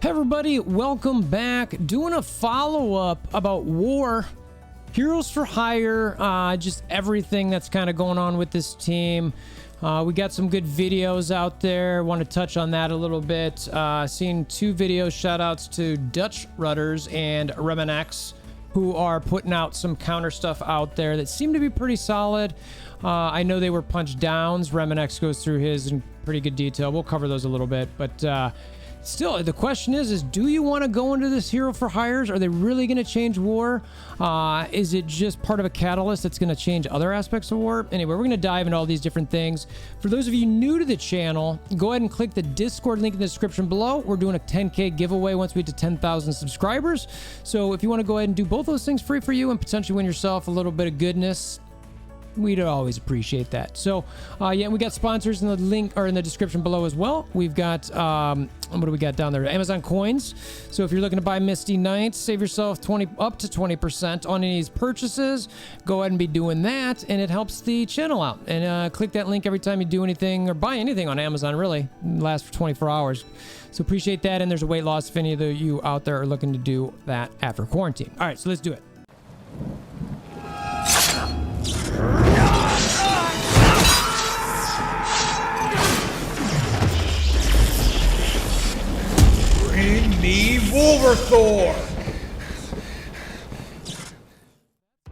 Hey everybody, welcome back. Doing a follow-up about War, Heroes for Hire, just everything that's kind of going on with this team. We got some good videos out there. Want to touch on that a little bit. Seen two videos, shout outs to Dutch Rudders and Remenex, who are putting out some counter stuff out there that seem to be pretty solid. I know they were punch downs. Remenex goes through his in pretty good detail. We'll cover those a little bit, but still, the question is do you want to go into this Hero for Hires? Are they really going to change War? Is it just part of a catalyst that's going to change other aspects of War? Anyway, we're going to dive into all these different things. For those of you new to the channel, go ahead and click the Discord link in the description below. We're doing a 10K giveaway once we get to 10,000 subscribers. So if you want to go ahead and do both those things free for you and potentially win yourself a little bit of goodness, we'd always appreciate that. So yeah, we got sponsors in the link or in the description below as well. We've got what do we got down there? Amazon coins. So if you're looking to buy Misty Knights, save yourself up to 20% on any of these purchases. Go ahead and be doing that, and it helps the channel out. And click that link every time you do anything or buy anything on Amazon. Really, it lasts for 24 hours. So appreciate that. And there's a weight loss if any of you out there are looking to do that after quarantine. All right, so let's do it. Bring me WolverThor!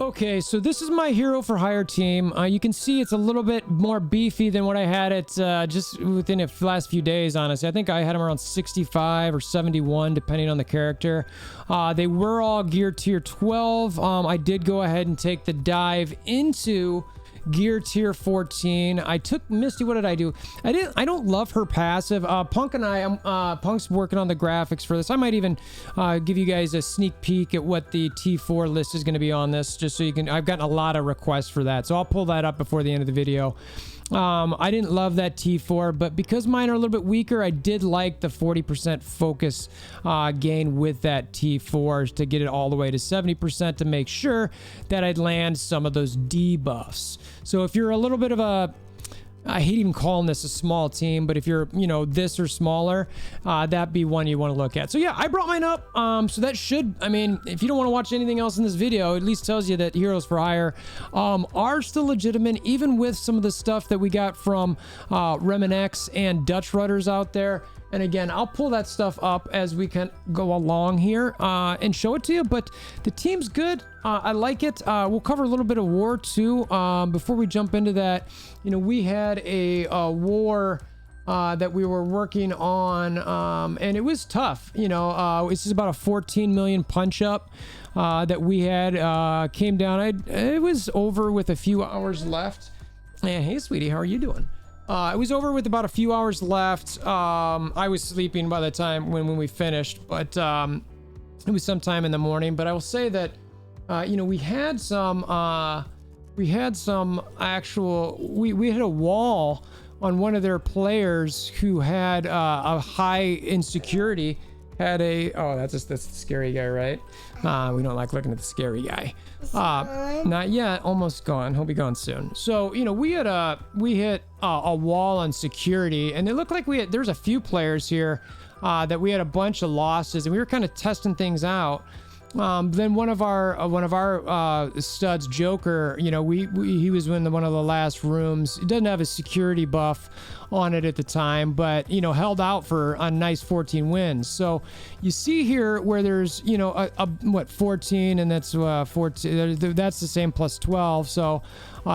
Okay, so this is my Hero for Hire team. You can see it's a little bit more beefy than what I had it just within the last few days, honestly. I think I had them around 65 or 71, depending on the character. They were all gear tier 12. I did go ahead and take the dive into gear tier 14. I took Misty. What did I do? I don't love her passive. Punk and Punk's working on the graphics for this. I might even give you guys a sneak peek at what the T4 list is going to be on this, just so you can. I've gotten a lot of requests for that, so I'll pull that up before the end of the video. I didn't love that T4, but because mine are a little bit weaker, I did like the 40% focus gain with that T4 to get it all the way to 70% to make sure that I'd land some of those debuffs. So if you're a little bit of a, I hate even calling this a small team, but if you're, you know, this or smaller, that'd be one you want to look at. So yeah, I brought mine up. So that should, I mean, if you don't want to watch anything else in this video, it at least tells you that Heroes for Hire are still legitimate, even with some of the stuff that we got from Remenex and Dutch Rudders out there. And again, I'll pull that stuff up as we can go along here and show it to you. But the team's good. I like it. We'll cover a little bit of War too. Before we jump into that, you know, we had a War that we were working on, and it was tough. You know, this is about a 14 million punch up that we had came down. It was over with a few hours left. And hey, sweetie, how are you doing? It was over with about a few hours left. I was sleeping by the time when we finished, but it was sometime in the morning. But I will say that, you know, we had some actual, we hit a wall on one of their players who had a high insecurity. Had a, oh, that's the scary guy, right? We don't like looking at the scary guy. Not yet, almost gone. He'll be gone soon. So, you know, we hit a wall on security, and it looked like there's a few players here that we had a bunch of losses, and we were kind of testing things out. Then one of our studs, Joker, you know, he was in one of the last rooms. He doesn't have a security buff on it at the time, but, you know, held out for a nice 14 wins. So you see here where there's, you know, what, 14, and that's 14, that's the same plus 12. So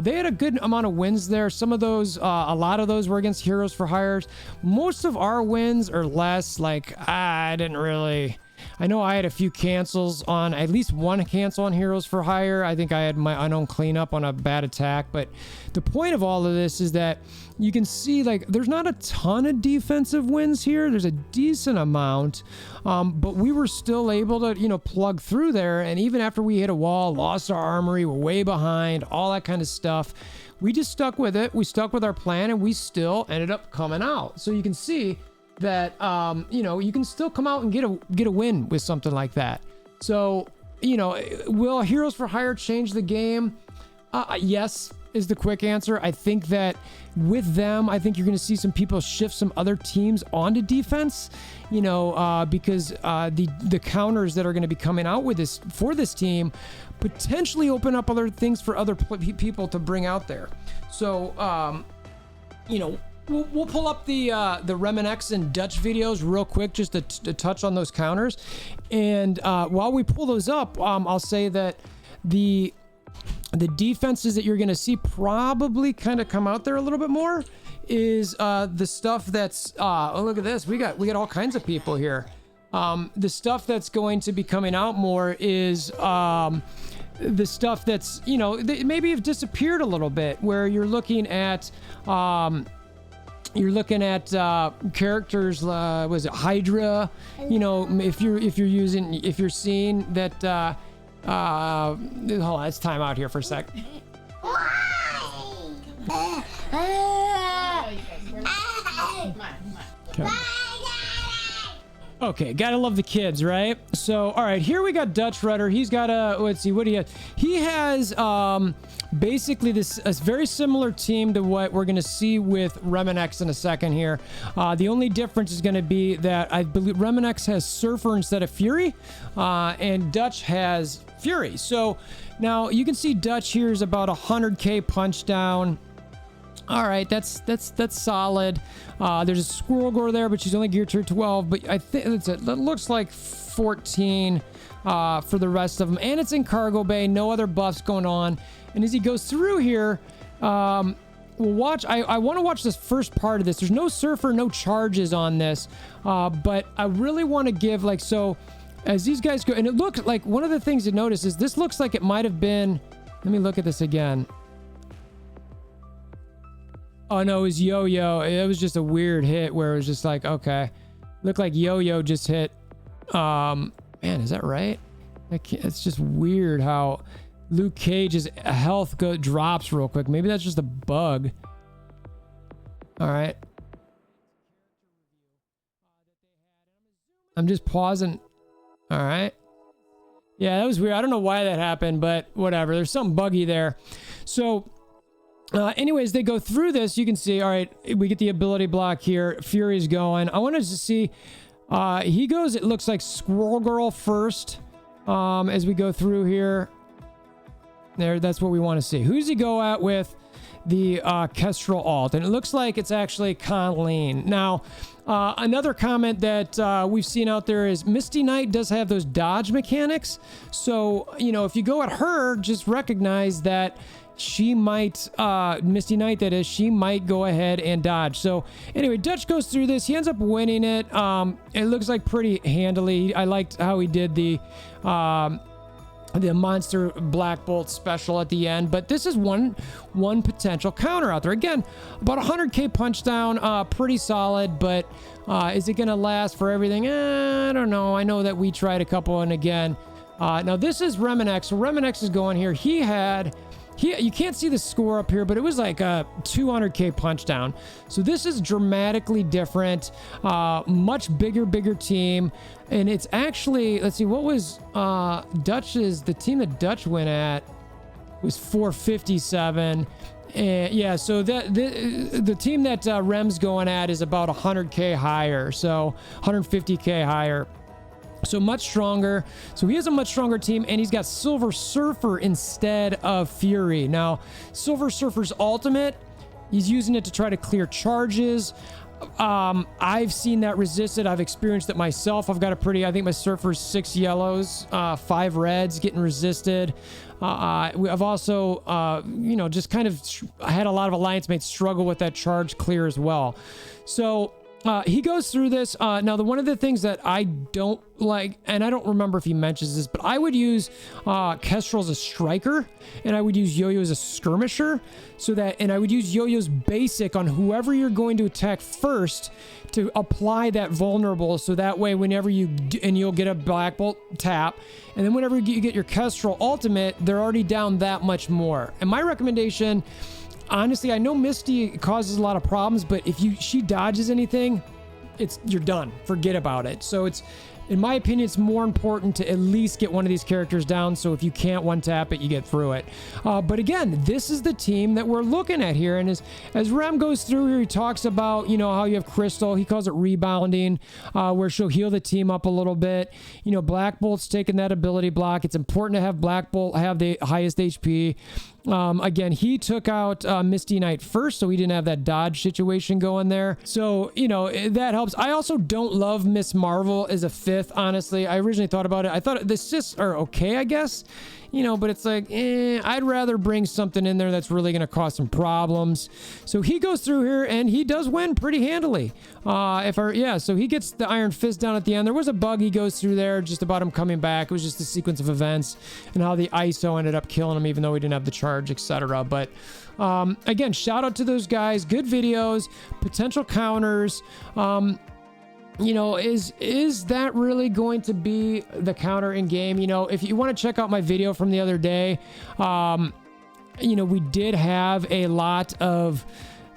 they had a good amount of wins there. Some of those, a lot of those were against Heroes for Hires. Most of our wins are less like, I didn't really, I know I had a few cancels on, at least one cancel on Heroes for Hire. I think I had my unknown cleanup on a bad attack. But the point of all of this is that you can see, like, there's not a ton of defensive wins here. There's a decent amount, but we were still able to, you know, plug through there. And even after we hit a wall, lost our armory, we're way behind, all that kind of stuff, we just stuck with it. We stuck with our plan, and we still ended up coming out. So you can see that, you know, you can still come out and get a win with something like that. So, you know, will Heroes for Hire change the game? Yes, is the quick answer. I think that with them, I think you're going to see some people shift some other teams onto defense, you know, because the counters that are going to be coming out with this for this team potentially open up other things for other people to bring out there. So, you know, we'll pull up the Remenex and Dutch videos real quick just to touch on those counters. And while we pull those up, I'll say that the defenses that you're going to see probably kind of come out there a little bit more is the stuff that's oh, look at this, we got all kinds of people here. The stuff that's going to be coming out more is the stuff that's, you know, maybe have disappeared a little bit, where you're looking at characters, was it Hydra? You know, if you're seeing that hold on, let's time out here for a sec. Okay, gotta love the kids, right? So, all right, here we got Dutch Rudder. He's got let's see, what do you have? He has basically a very similar team to what we're gonna see with Remenex in a second here. The only difference is gonna be that I believe Remenex has Surfer instead of Fury, and Dutch has Fury. So now you can see Dutch here is about 100k punch down. All right, that's solid. There's a Squirrel Gore there, but she's only geared to 12. But I think that looks like 14 for the rest of them. And it's in cargo bay, no other buffs going on. And as he goes through here, we'll watch. I want to watch this first part of this. There's no Surfer, no charges on this, but I really want to give like so. As these guys go, and it looks like one of the things to notice is this looks like it might have been. Let me look at this again. Oh no, it was Yo-Yo. It was just a weird hit where it was just like, okay. Looked like Yo-Yo just hit. Man, is that right? It's just weird how Luke Cage's health drops real quick. Maybe that's just a bug. All right. I'm just pausing. All right. Yeah, that was weird. I don't know why that happened, but whatever. There's something buggy there. So anyways, they go through this. You can see, all right, we get the ability block here. Fury's going. I wanted to see, he goes, it looks like Squirrel Girl first as we go through here. There, that's what we want to see. Who's he go at with the Kestrel alt? And it looks like it's actually Colleen. Now, another comment that we've seen out there is Misty Knight does have those dodge mechanics. So, you know, if you go at her, just recognize that she might, Misty Knight that is, she might go ahead and dodge. So anyway, Dutch goes through this. He ends up winning it. It looks like pretty handily. I liked how he did the monster Black Bolt special at the end, but this is one potential counter out there. Again, about 100k punch down, pretty solid, but is it gonna last for everything? I don't know. I know that we tried a couple, and again, now this is Remenex. So Remenex is going here. You can't see the score up here, but it was like a 200k punch down. So this is dramatically different, much bigger team. And it's actually, let's see, what was the team that Dutch went at was 457. And yeah, so the team that Rem's going at is about 100k higher, so 150k higher. So much stronger. So he has a much stronger team, and he's got Silver Surfer instead of Fury. Now, Silver Surfer's ultimate, he's using it to try to clear charges. I've seen that resisted. I've experienced it myself. I've got I think my Surfer's 6 yellows, 5 reds getting resisted. I've also, you know, just kind of, I had a lot of alliance mates struggle with that charge clear as well. So he goes through this. Now, one of the things that I don't like, and I don't remember if he mentions this, but I would use Kestrel as a striker, and I would use Yo-Yo as a skirmisher, and I would use Yo-Yo's basic on whoever you're going to attack first to apply that vulnerable, so that way whenever you'll get a Black Bolt tap, and then whenever you get your Kestrel ultimate, they're already down that much more. And my recommendation, honestly, I know Misty causes a lot of problems, but if she dodges anything, you're done. Forget about it. So in my opinion, it's more important to at least get one of these characters down, so if you can't one tap it, you get through it. But again, this is the team that we're looking at here, and as Rem goes through here, he talks about, you know, how you have Crystal, he calls it rebounding, where she'll heal the team up a little bit. You know, Black Bolt's taking that ability block. It's important to have Black Bolt have the highest HP. Again, he took out Misty Knight first, so he didn't have that dodge situation going there. So, you know, that helps. I also don't love Miss Marvel as a 5th, honestly. I originally thought about it. I thought the assists are okay, I guess. You know, but it's like, I'd rather bring something in there that's really going to cause some problems. So he goes through here, and he does win pretty handily. So he gets the Iron Fist down at the end. There was a bug he goes through there just about him coming back. It was just a sequence of events and how the ISO ended up killing him, even though he didn't have the charge, etc. But again, shout out to those guys. Good videos, potential counters. You know, is that really going to be the counter in game? You know, if you want to check out my video from the other day, you know, we did have a lot of,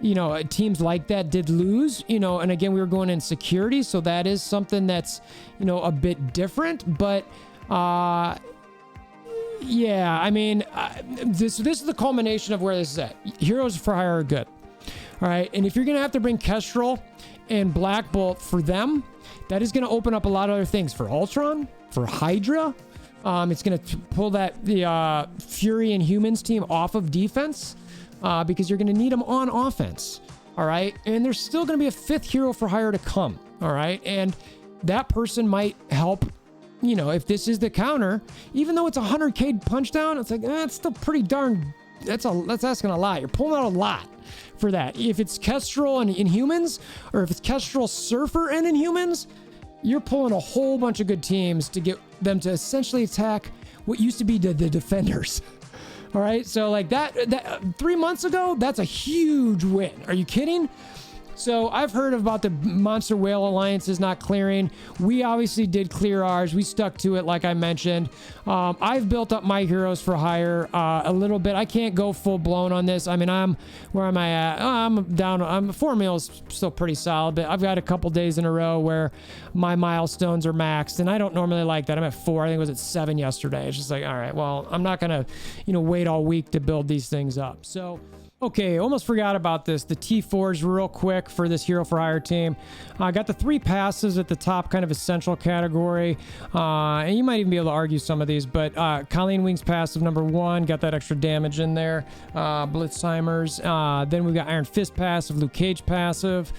you know, teams like that did lose, you know, and again, we were going in security. So that is something that's, you know, a bit different, but, yeah, I mean, this is the culmination of where this is at. Heroes for hire are good. All right. And if you're going to have to bring Kestrel and Black Bolt for them, that is going to open up a lot of other things for Ultron, for Hydra. It's going to pull the Fury and Humans team off of defense because you're going to need them on offense. All right. And there's still going to be a 5th hero for hire to come. All right. And that person might help. You know, if this is the counter, even though it's a 100k punch down, it's like, it's still pretty darn, that's asking a lot. You're pulling out a lot for that. If it's Kestrel and Inhumans, or if it's Kestrel, Surfer, and Inhumans, you're pulling a whole bunch of good teams to get them to essentially attack what used to be the defenders. All right, so like that 3 months ago, that's a huge win. Are you kidding? So I've heard about the Monster Whale Alliances not clearing. We obviously did clear ours. We stuck to it, like I mentioned. I've built up my heroes for hire a little bit. I can't go full blown on this. I mean, where am I at? I'm down. 4 mils still pretty solid, but I've got a couple days in a row where my milestones are maxed, and I don't normally like that. I'm at 4. I think it was at 7 yesterday. It's just like, all right, well, I'm not gonna, you know, wait all week to build these things up. So. Okay, almost forgot about this. The T4s real quick for this Hero for Hire team. I got the 3 passives at the top, kind of essential category. And you might even be able to argue some of these, but Colleen Wings passive number 1, got that extra damage in there. Blitzheimers. Then we've got Iron Fist passive, Luke Cage passive.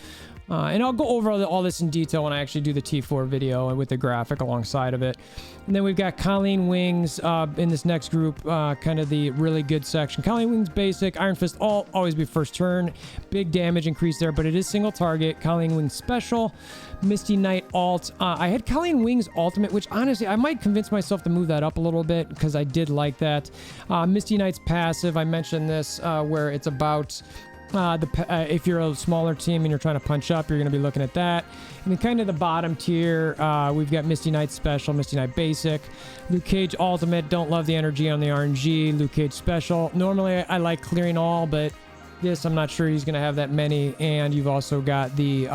And I'll go over all this in detail when I actually do the T4 video and with the graphic alongside of it. And then we've got Colleen Wings in this next group, kind of the really good section. Colleen Wings basic, Iron Fist always be first turn. Big damage increase there, but it is single target. Colleen Wings special, Misty Knight alt. I had Colleen Wings ultimate, which honestly, I might convince myself to move that up a little bit because I did like that. Misty Knight's passive, I mentioned this, where it's about... if you're a smaller team and you're trying to punch up, you're going to be looking at that. And then kind of the bottom tier, we've got Misty Knight Special, Misty Knight Basic, Luke Cage Ultimate, don't love the energy on the RNG, Luke Cage Special. Normally, I like clearing all, but this, I'm not sure he's going to have that many. And you've also got the...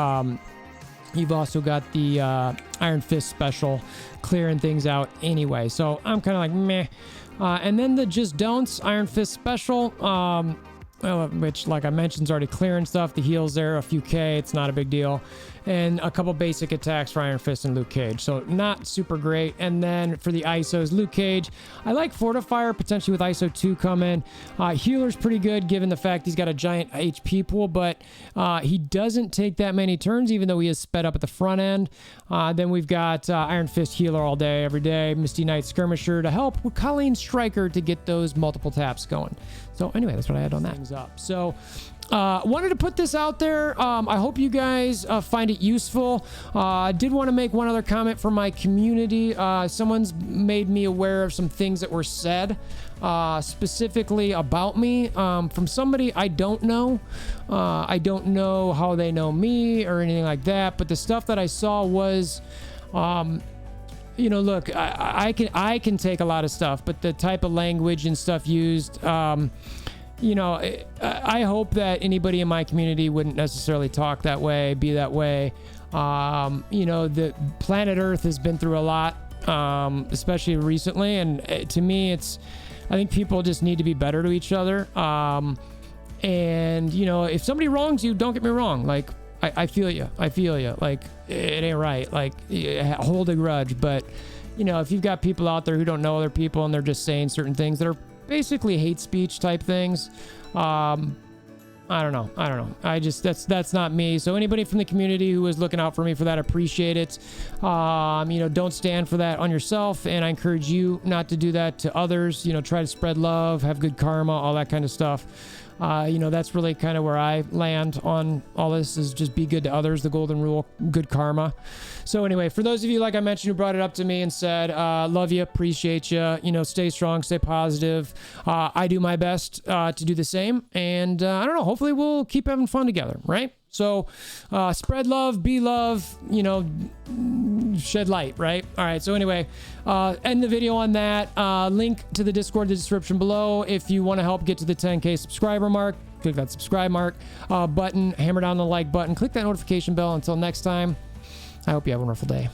Iron Fist Special, clearing things out anyway. So I'm kind of like, meh. And then the Just Don'ts, Iron Fist Special, which, like I mentioned, is already clearing stuff. The heals there, a few K, it's not a big deal. And a couple basic attacks for Iron Fist and Luke Cage. So not super great. And then for the ISOs, Luke Cage, I like Fortifier, potentially with ISO 2 coming. Healer's pretty good given the fact he's got a giant HP pool, but he doesn't take that many turns, even though he is sped up at the front end. Then we've got Iron Fist Healer all day, every day. Misty Knight Skirmisher to help with Colleen Striker to get those multiple taps going. So anyway, that's what I had on that. So wanted to put this out there. I hope you guys find it useful. I did want to make one other comment for my community. Someone's made me aware of some things that were said specifically about me from somebody I don't know. I don't know how they know me or anything like that, but the stuff that I saw was you know, look, I can take a lot of stuff, but the type of language and stuff used, you know, I hope that anybody in my community wouldn't necessarily talk that way, be that way. You know, the planet Earth has been through a lot, especially recently. And to me, I think people just need to be better to each other. And, you know, if somebody wrongs you, don't get me wrong. Like, I feel you. I feel you. Like, it ain't right. Like, hold a grudge. But, you know, if you've got people out there who don't know other people and they're just saying certain things that are basically hate speech type things, I don't know. That's not me. So anybody from the community who is looking out for me for that, appreciate it. You know, don't stand for that on yourself. And I encourage you not to do that to others. You know, try to spread love, have good karma, all that kind of stuff. You know, that's really kind of where I land on all this, is just be good to others, the golden rule, good karma. So anyway, for those of you, like I mentioned, who brought it up to me and said, love you, appreciate you, you know, stay strong, stay positive. I do my best to do the same. And I don't know, hopefully we'll keep having fun together, right? So spread love, be love, you know, shed light, right? All right. So anyway, end the video on that. Link to the Discord in the description below. If you want to help get to the 10K subscriber mark, click that subscribe mark button, hammer down the like button, click that notification bell. Until next time, I hope you have a wonderful day.